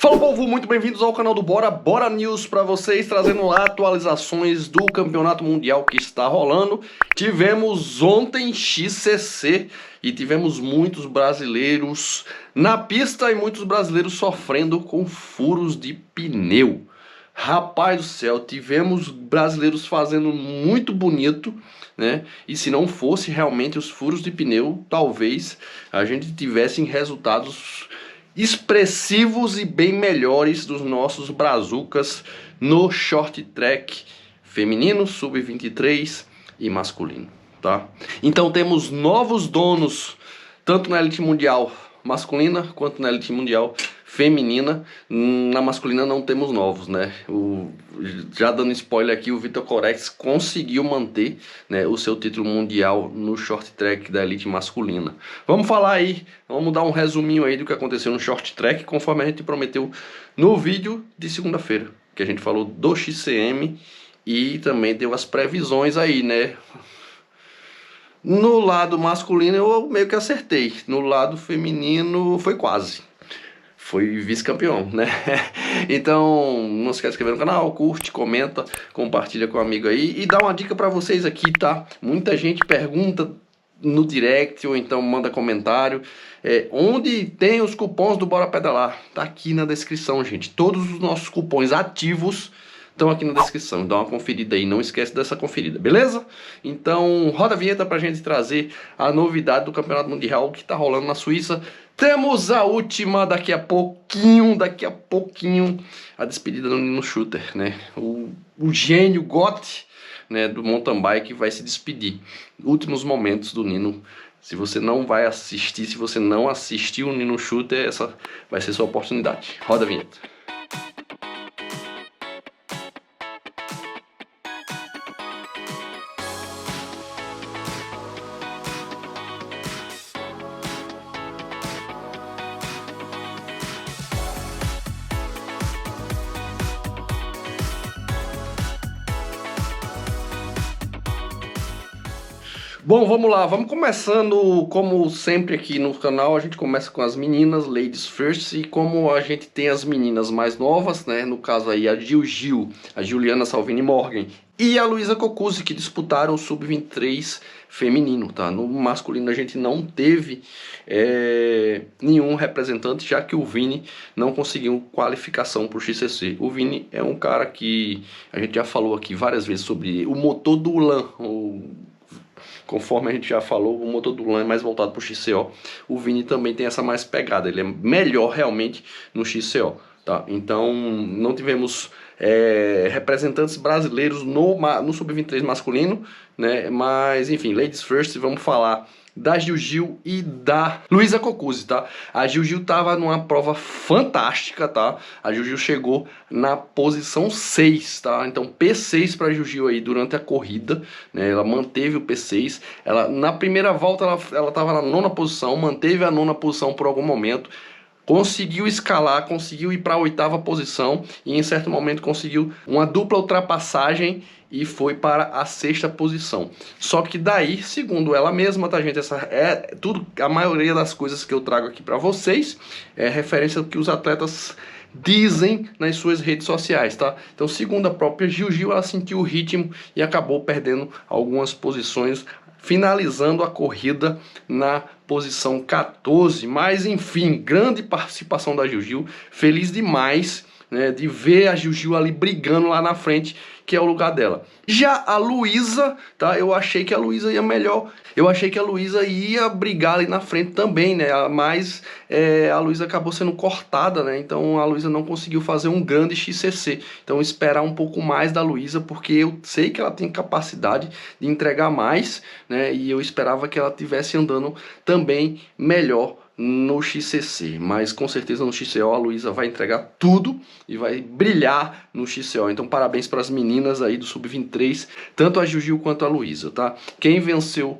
Fala, povo, muito bem-vindos ao canal do Bora News para vocês, trazendo lá atualizações do Campeonato Mundial que está rolando. Tivemos ontem XCC e tivemos muitos brasileiros na pista e muitos brasileiros sofrendo com furos de pneu. Rapaz do céu, tivemos brasileiros fazendo muito bonito, né? E se não fosse realmente os furos de pneu, talvez a gente tivesse resultados expressivos e bem melhores dos nossos brazucas no short track feminino, sub-23 e masculino, tá? Então temos novos donos tanto na elite mundial masculina quanto na elite mundial feminina. Na masculina não temos novos, né? Já dando spoiler aqui, o Vitor Corex conseguiu manter, né, o seu título mundial no short track da elite masculina. Vamos falar aí, vamos dar um resuminho aí do que aconteceu no short track, conforme a gente prometeu no vídeo de segunda-feira, que a gente falou do XCM e também deu as previsões aí, né? No lado masculino eu meio que acertei, no lado feminino foi quase. Foi vice-campeão, né? Então, não esquece de se inscrever no canal, curte, comenta, compartilha com o amigo aí. E dá uma dica pra vocês aqui, tá? Muita gente pergunta no direct ou então manda comentário. Onde tem os cupons do Bora Pedalar? Tá aqui na descrição, gente. Todos os nossos cupons ativos estão aqui na descrição. Dá uma conferida aí, não esquece dessa conferida, beleza? Então, roda a vinheta pra gente trazer a novidade do Campeonato Mundial que tá rolando na Suíça. Temos a última daqui a pouquinho, a despedida do Nino Schurter, né? O gênio GOAT, né, do mountain bike vai se despedir. Últimos momentos do Nino. Se você não vai assistir, se você não assistiu o Nino Schurter, essa vai ser sua oportunidade. Roda a vinheta. Bom, vamos lá, vamos começando, como sempre aqui no canal, a gente começa com as meninas, ladies first, e como a gente tem as meninas mais novas, né, no caso aí a Gil, a Juliana Salvini Morgan e a Luísa Cocuzzi, que disputaram o sub-23 feminino, tá? No masculino a gente não teve nenhum representante, já que o Vini não conseguiu qualificação para o XCC. O Vini é um cara que a gente já falou aqui várias vezes sobre o motor do LAN, conforme a gente já falou, o motor do LAN é mais voltado para o XCO. O Vini também tem essa mais pegada, ele é melhor realmente no XCO, tá? Então não tivemos representantes brasileiros no sub-23 masculino, né? Mas enfim, ladies first, vamos falar da Gil e da Luísa Cocuzzi, tá? A Gil tava numa prova fantástica, tá? A Gil chegou na posição 6, tá? Então P6 para Gil aí durante a corrida, né? Ela manteve o P6. Ela, na primeira volta ela tava na 9ª posição, manteve a 9ª posição por algum momento. Conseguiu escalar, conseguiu ir para a 8ª posição e em certo momento conseguiu uma dupla ultrapassagem e foi para a 6ª posição. Só que daí, segundo ela mesma, tá, gente, essa é tudo, a maioria das coisas que eu trago aqui para vocês é referência ao que os atletas dizem nas suas redes sociais, tá? Então, segundo a própria Gil, ela sentiu o ritmo e acabou perdendo algumas posições, finalizando a corrida na posição 14, mas enfim, grande participação da Gil, feliz demais, né, de ver a Gil ali brigando lá na frente, que é o lugar dela. Já a Luísa, tá, eu achei que a Luísa ia melhor, eu achei que a Luísa ia brigar ali na frente também, né, mas a Luísa acabou sendo cortada, né, então a Luísa não conseguiu fazer um grande XCC, então esperar um pouco mais da Luísa, porque eu sei que ela tem capacidade de entregar mais, né, e eu esperava que ela estivesse andando também melhor no XCC, mas com certeza no XCO a Luísa vai entregar tudo e vai brilhar no XCO, então parabéns para as meninas aí do Sub-23, tanto a Gil quanto a Luísa, tá? Quem venceu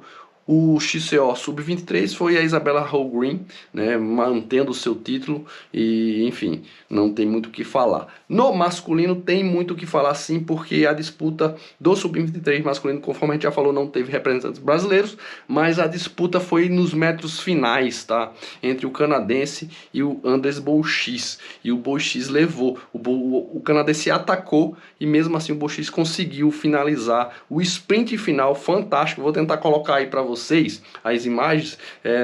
O XCO Sub-23 foi a Isabella Holmgren, né, mantendo o seu título e, enfim, não tem muito o que falar. No masculino tem muito o que falar sim, porque a disputa do Sub-23 masculino, conforme a gente já falou, não teve representantes brasileiros, mas a disputa foi nos metros finais, tá? Entre o canadense e o Anders Boulchis. E o Boulchis levou, o canadense atacou e mesmo assim o Boulchis conseguiu finalizar o sprint final fantástico. Vou tentar colocar aí para vocês as imagens,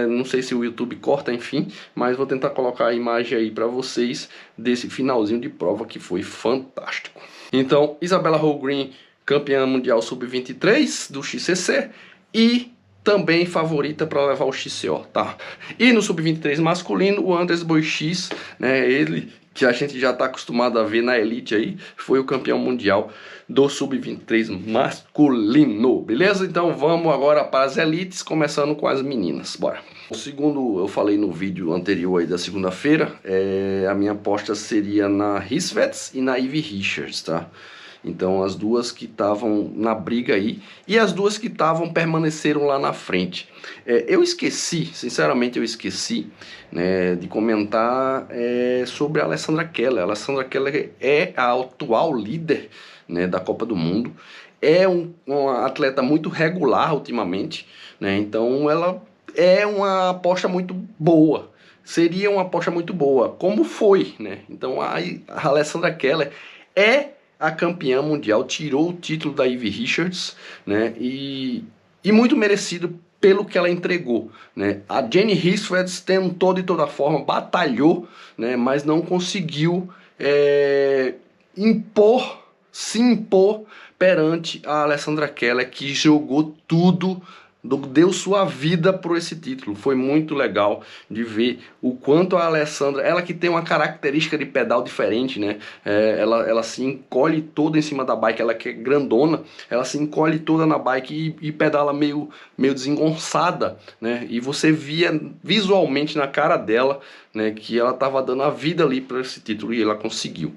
não sei se o YouTube corta, enfim, mas vou tentar colocar a imagem aí para vocês desse finalzinho de prova que foi fantástico. Então, Isabella Holmgren, campeã mundial sub-23 do XCC e também favorita para levar o XCO, tá? E no sub-23 masculino, o Anders Boulchis, né, ele que a gente já está acostumado a ver na elite aí, foi o campeão mundial do sub-23 masculino, beleza? Então vamos agora para as elites, começando com as meninas, bora. Segundo eu falei no vídeo anterior aí da segunda-feira, a minha aposta seria na Hisvets e na Ivy Richards, tá? Então as duas que estavam na briga aí e as duas que estavam permaneceram lá na frente. Eu esqueci, sinceramente eu esqueci, né, de comentar sobre a Alessandra Keller. A Alessandra Keller é a atual líder, né, da Copa do Mundo. É uma atleta muito regular ultimamente, né, então ela é uma aposta muito boa. Seria uma aposta muito boa, como foi, né? Então a Alessandra Keller é a campeã mundial, tirou o título da Ivy Richards, né? E muito merecido pelo que ela entregou, né? A Jenny Hisvets tentou de toda forma, batalhou, né? Mas não conseguiu se impor perante a Alessandra Keller, que jogou tudo, deu sua vida por esse título. Foi muito legal de ver o quanto a Alessandra, ela que tem uma característica de pedal diferente, né? Ela se encolhe toda em cima da bike, ela que é grandona, ela se encolhe toda na bike e pedala meio desengonçada, né? E você via visualmente na cara dela, né, que ela estava dando a vida ali para esse título e ela conseguiu.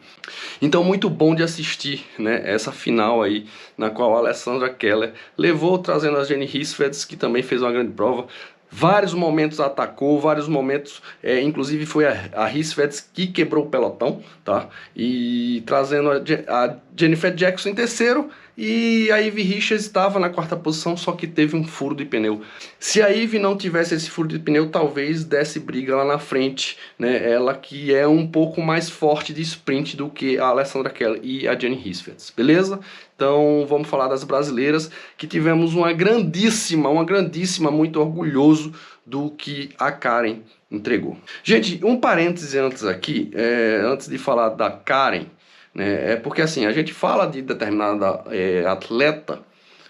Então muito bom de assistir, né, essa final aí, na qual a Alessandra Keller levou, trazendo a Jenny Hisvets, que também fez uma grande prova. Vários momentos atacou, vários momentos, inclusive foi a Hisvets que quebrou o pelotão, tá? E trazendo a Jennifer Jackson em terceiro, e a Ivy Richards estava na quarta posição, só que teve um furo de pneu. Se a Ivy não tivesse esse furo de pneu, talvez desse briga lá na frente, né? Ela que é um pouco mais forte de sprint do que a Alessandra Keller e a Jenny Hisvets, beleza? Então vamos falar das brasileiras, que tivemos uma grandíssima, muito orgulhoso do que a Karen entregou. Gente, um parêntese antes aqui, antes de falar da Karen, né, porque assim, a gente fala de determinada atleta,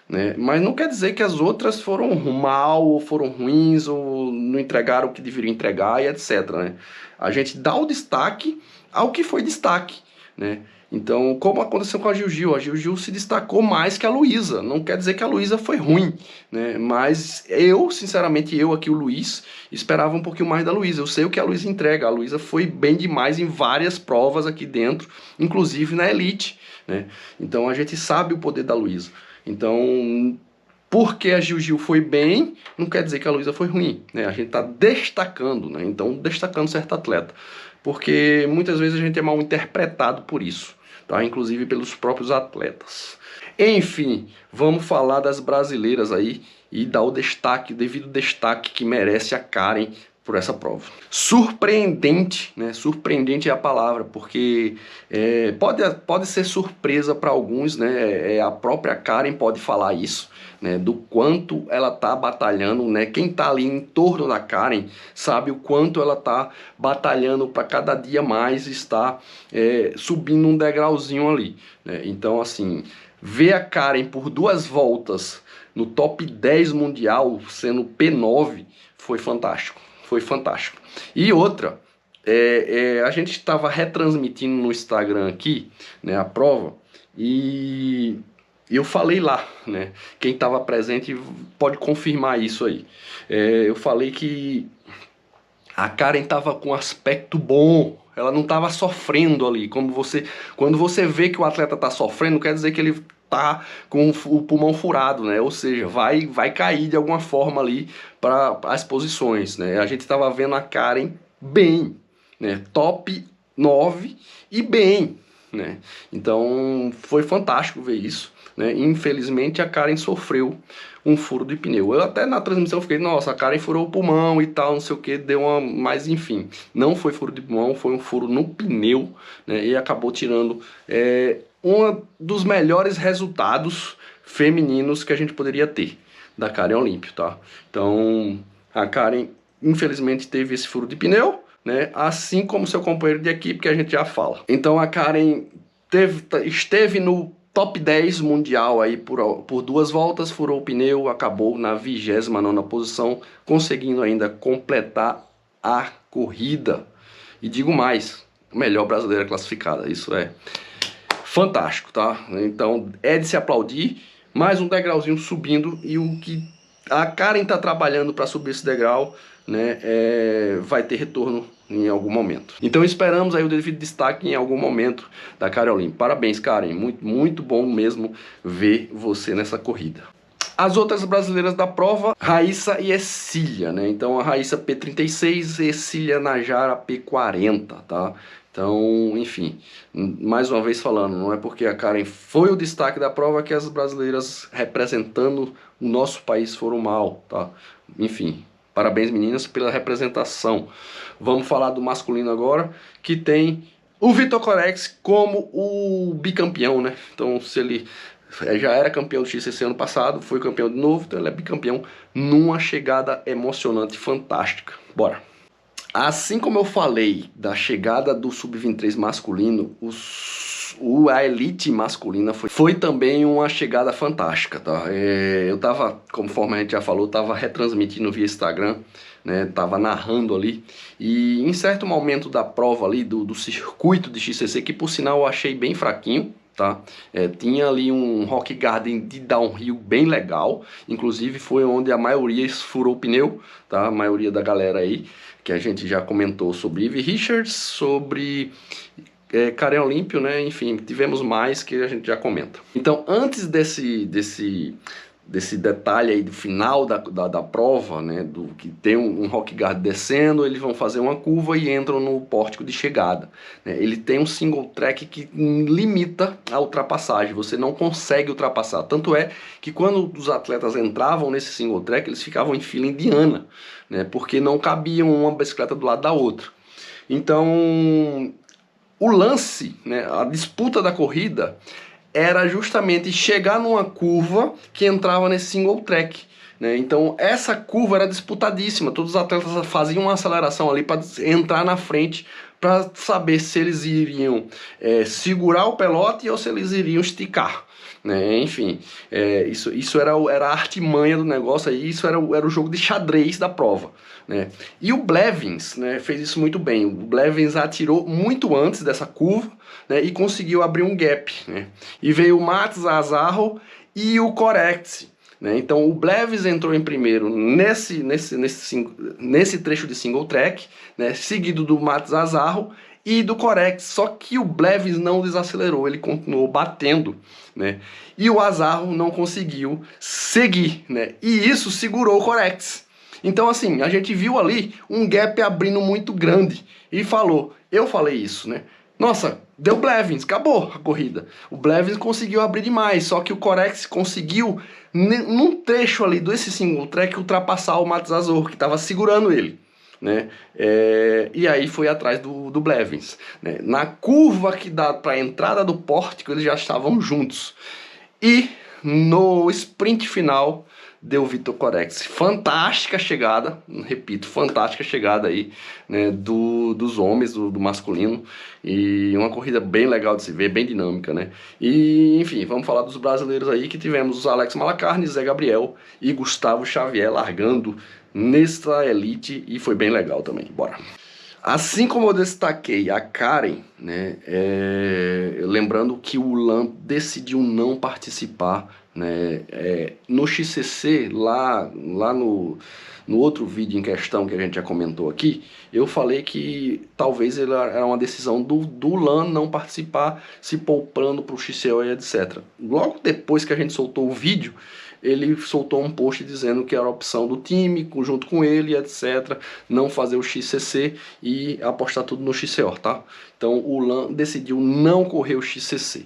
né, mas não quer dizer que as outras foram mal, ou foram ruins, ou não entregaram o que deveriam entregar e etc, né? A gente dá o destaque ao que foi destaque, né? Então, como aconteceu com a Gil se destacou mais que a Luísa. Não quer dizer que a Luísa foi ruim, né? Mas sinceramente, eu aqui, o Luiz, esperava um pouquinho mais da Luísa. Eu sei o que a Luísa entrega. A Luísa foi bem demais em várias provas aqui dentro, inclusive na Elite, né? Então, a gente sabe o poder da Luísa. Então, porque a Gil foi bem, não quer dizer que a Luísa foi ruim, né? A gente está destacando, né? Então, destacando certo atleta. Porque muitas vezes a gente é mal interpretado por isso, tá? Inclusive pelos próprios atletas. Enfim, vamos falar das brasileiras aí e dar o destaque, o devido destaque que merece a Karen por essa prova. Surpreendente, né? Surpreendente é a palavra, porque pode ser surpresa para alguns, né? A própria Karen pode falar isso, né, do quanto ela tá batalhando, né? Quem tá ali em torno da Karen sabe o quanto ela tá batalhando para cada dia mais estar subindo um degrauzinho ali, né? Então, assim, ver a Karen por 2 voltas no top 10 mundial, sendo P9, foi fantástico. Foi fantástico. E outra, a gente estava retransmitindo no Instagram aqui, né, a prova, e eu falei lá, né? Quem estava presente pode confirmar isso aí. Eu falei que a Karen estava com aspecto bom, ela não estava sofrendo ali. Quando você vê que o atleta está sofrendo, quer dizer que ele tá com o pulmão furado, né? Ou seja, vai cair de alguma forma ali para as posições, né? A gente estava vendo a Karen bem, né? Top 9 e bem, né? Então foi fantástico ver isso, né? Infelizmente a Karen sofreu um furo de pneu. Eu até na transmissão fiquei, nossa, a Karen furou o pulmão e tal, não sei o que, deu uma... Mas enfim, não foi furo de pulmão, foi um furo no pneu, né? E acabou tirando um dos melhores resultados femininos que a gente poderia ter da Karen Olímpio, tá? Então a Karen infelizmente teve esse furo de pneu, né? Assim como seu companheiro de equipe, que a gente já fala. Então a Karen esteve no top 10 mundial aí por 2 voltas, furou o pneu, acabou na 29ª posição, conseguindo ainda completar a corrida. E digo mais, melhor brasileira classificada, isso é fantástico, tá? Então é de se aplaudir, mais um degrauzinho subindo, e o que a Karen tá trabalhando para subir esse degrau, né, vai ter retorno em algum momento. Então esperamos aí o devido destaque em algum momento da Karen Olímpio. Parabéns, Karen, muito, muito bom mesmo ver você nessa corrida. As outras brasileiras da prova, Raíssa e Ercília, né? Então a Raíssa P36 e Ercília Najara P40, tá? Então, enfim, mais uma vez falando, não é porque a Karen foi o destaque da prova que as brasileiras representando o nosso país foram mal, tá? Enfim, parabéns meninas pela representação. Vamos falar do masculino agora, que tem o Vitor Corex como o bicampeão, né? Então, se ele já era campeão do XCC ano passado, foi campeão de novo, então ele é bicampeão numa chegada emocionante, fantástica. Bora! Assim como eu falei da chegada do Sub-23 masculino, a elite masculina foi também uma chegada fantástica, tá? Eu tava, conforme a gente já falou, tava retransmitindo via Instagram, né? Tava narrando ali, e em certo momento da prova ali, do circuito de XCC, que por sinal eu achei bem fraquinho, tá? Tinha ali um Rock Garden de downhill bem legal, inclusive foi onde a maioria furou o pneu, tá? A maioria da galera aí, que a gente já comentou sobre Ivy Richards, sobre Karen Olímpio, né? Enfim, tivemos mais que a gente já comenta. Então, antes desse detalhe aí do final da prova, né, do que tem um Rock Guard descendo, eles vão fazer uma curva e entram no pórtico de chegada, né? Ele tem um single track que limita a ultrapassagem, você não consegue ultrapassar, tanto é que quando os atletas entravam nesse single track, eles ficavam em fila indiana, né, porque não cabiam uma bicicleta do lado da outra. Então, o lance, né, a disputa da corrida era justamente chegar numa curva que entrava nesse single track, né? Então essa curva era disputadíssima, todos os atletas faziam uma aceleração ali para entrar na frente, para saber se eles iriam segurar o pelote ou se eles iriam esticar, né? Enfim, isso era a artimanha do negócio, aí isso era o jogo de xadrez da prova, né? E o Blevins, né, fez isso muito bem. O Blevins atirou muito antes dessa curva, né, e conseguiu abrir um gap, né? E veio o Mats Azarro e o Corex, né? Então o Blevins entrou em primeiro nesse trecho de single track, né, seguido do Mats Azarro e do Corex, só que o Blevins não desacelerou, ele continuou batendo, né? E o Azarro não conseguiu seguir, né? E isso segurou o Corex. Então assim, a gente viu ali um gap abrindo muito grande e eu falei isso, né? Nossa, deu Blevins, acabou a corrida. O Blevins conseguiu abrir demais, só que o Corex conseguiu, num trecho ali desse single track, ultrapassar o Mats Azor, que estava segurando ele, né? E aí foi atrás do Blevins, né? Na curva que dá para a entrada do pórtico, eles já estavam juntos. E no sprint final deu Vitor Corex. Fantástica chegada, repito, fantástica chegada aí, né, dos homens, do masculino, e uma corrida bem legal de se ver, bem dinâmica, né? E enfim, vamos falar dos brasileiros aí, que tivemos os Alex Malacarne, Zé Gabriel e Gustavo Xavier largando nessa elite, e foi bem legal também. Bora! Assim como eu destaquei a Karen, né, lembrando que o Lan decidiu não participar né? No XCC, lá no outro vídeo em questão que a gente já comentou aqui, eu falei que talvez era uma decisão do LAN não participar, se poupando para o XCO e etc. Logo depois que a gente soltou o vídeo, ele soltou um post dizendo que era a opção do time, junto com ele, etc. Não fazer o XCC e apostar tudo no XCO, tá? Então o LAN decidiu não correr o XCC.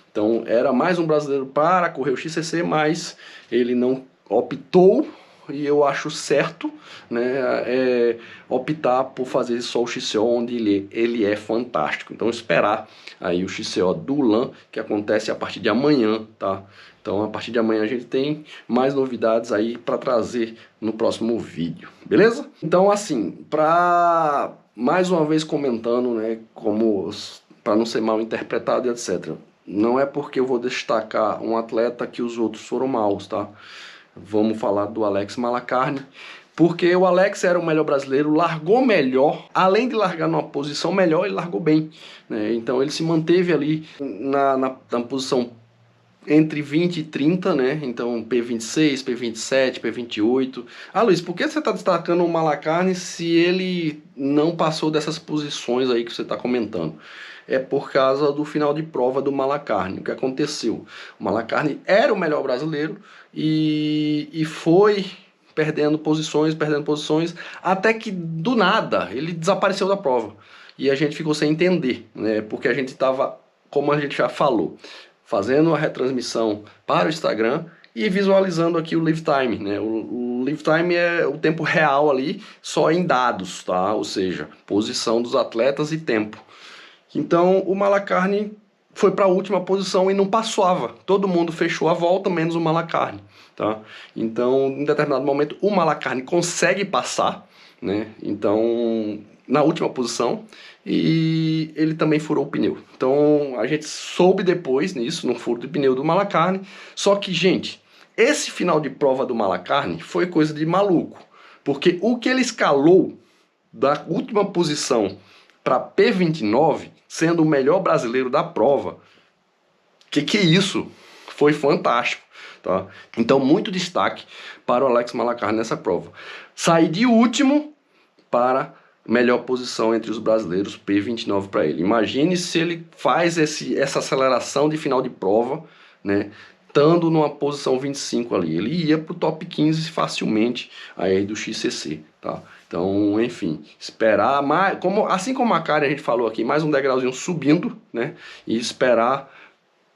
Então era mais um brasileiro para correr o XCC, mas ele não optou, e eu acho certo, né, optar por fazer só o XCO, onde ele é fantástico. Então esperar aí o XCO do LAN, que acontece a partir de amanhã, tá? Então a partir de amanhã a gente tem mais novidades aí para trazer no próximo vídeo, beleza? Então assim, para mais uma vez comentando, né, como para não ser mal interpretado e etc. Não é porque eu vou destacar um atleta que os outros foram maus, tá? Vamos falar do Alex Malacarne, porque o Alex era o melhor brasileiro, largou melhor, além de largar numa posição melhor, ele largou bem, né? Então ele se manteve ali na posição entre 20 e 30, né? Então P26, P27, P28. Ah, Luiz, por que você está destacando o Malacarne se ele não passou dessas posições aí que você está comentando? É por causa do final de prova do Malacarne. O que aconteceu? O Malacarne era o melhor brasileiro e foi perdendo posições, até que do nada ele desapareceu da prova. E a gente ficou sem entender, né? Porque a gente estava, como a gente já falou, fazendo a retransmissão para o Instagram e visualizando aqui o live time, né? O live time é o tempo real ali, só em dados, tá? Ou seja, posição dos atletas e tempo. Então o Malacarne foi para a última posição e não passava. Todo mundo fechou a volta, menos o Malacarne, tá? Então, em determinado momento, o Malacarne consegue passar, né? Então, na última posição, e ele também furou o pneu. Então, a gente soube depois nisso, no furo de pneu do Malacarne. Só que, gente, esse final de prova do Malacarne foi coisa de maluco, porque o que ele escalou da última posição para P29, sendo o melhor brasileiro da prova, que isso? Foi fantástico, tá? Então, muito destaque para o Alex Malacarne nessa prova. Sair de último para melhor posição entre os brasileiros, P29 para ele. Imagine se ele faz essa aceleração de final de prova, né? Estando numa posição 25 ali, ele ia para o top 15 facilmente aí do XCC, tá? Então, enfim, esperar mais, assim como a Karen a gente falou aqui, mais um degrauzinho subindo, né? E esperar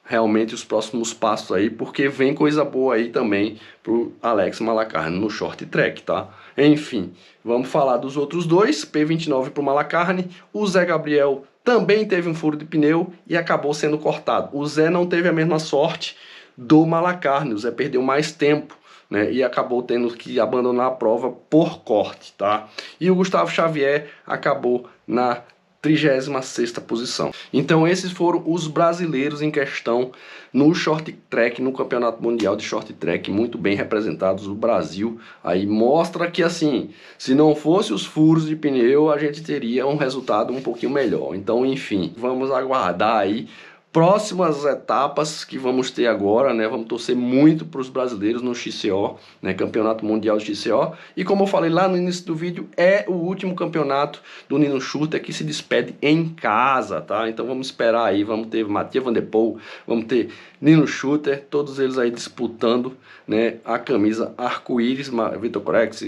realmente os próximos passos aí, porque vem coisa boa aí também pro Alex Malacarne no short track, tá? Enfim, vamos falar dos outros dois, P29 pro Malacarne, o Zé Gabriel também teve um furo de pneu e acabou sendo cortado. O Zé não teve a mesma sorte do Malacarne, o Zé perdeu mais tempo, né, e acabou tendo que abandonar a prova por corte, tá? E o Gustavo Xavier acabou na 36ª posição. Então esses foram os brasileiros em questão no short track, no Campeonato Mundial de Short Track, muito bem representados o Brasil. Aí mostra que assim, se não fosse os furos de pneu, a gente teria um resultado um pouquinho melhor. Então enfim, vamos aguardar aí próximas etapas que vamos ter agora, né? Vamos torcer muito para os brasileiros no XCO, né? Campeonato Mundial de XCO. E como eu falei lá no início do vídeo, é o último campeonato do Nino Schurter que se despede em casa, tá? Então vamos esperar aí, vamos ter Mathieu Van der Poel, vamos ter Nino Schurter, todos eles aí disputando, né, a camisa arco-íris, Vitor Corex,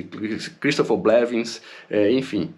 Christopher Blevins, enfim.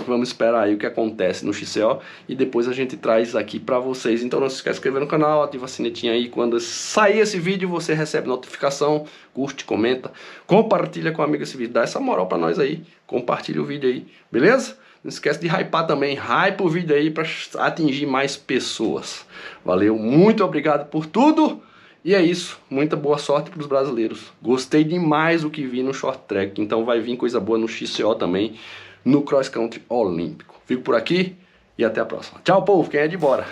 Vamos esperar aí o que acontece no XCO e depois a gente traz aqui pra vocês. Então não se esquece de se inscrever no canal, ativa a sinetinha aí. Quando sair esse vídeo você recebe notificação, curte, comenta, compartilha com um amigo esse vídeo. Dá essa moral pra nós aí, compartilha o vídeo aí, beleza? Não esquece de hypar também, hype o vídeo aí pra atingir mais pessoas. Valeu, muito obrigado por tudo. E é isso, muita boa sorte para os brasileiros. Gostei demais do que vi no Short Track, então vai vir coisa boa no XCO também, no Cross Country Olímpico. Fico por aqui e até a próxima. Tchau, povo, quem é de bora.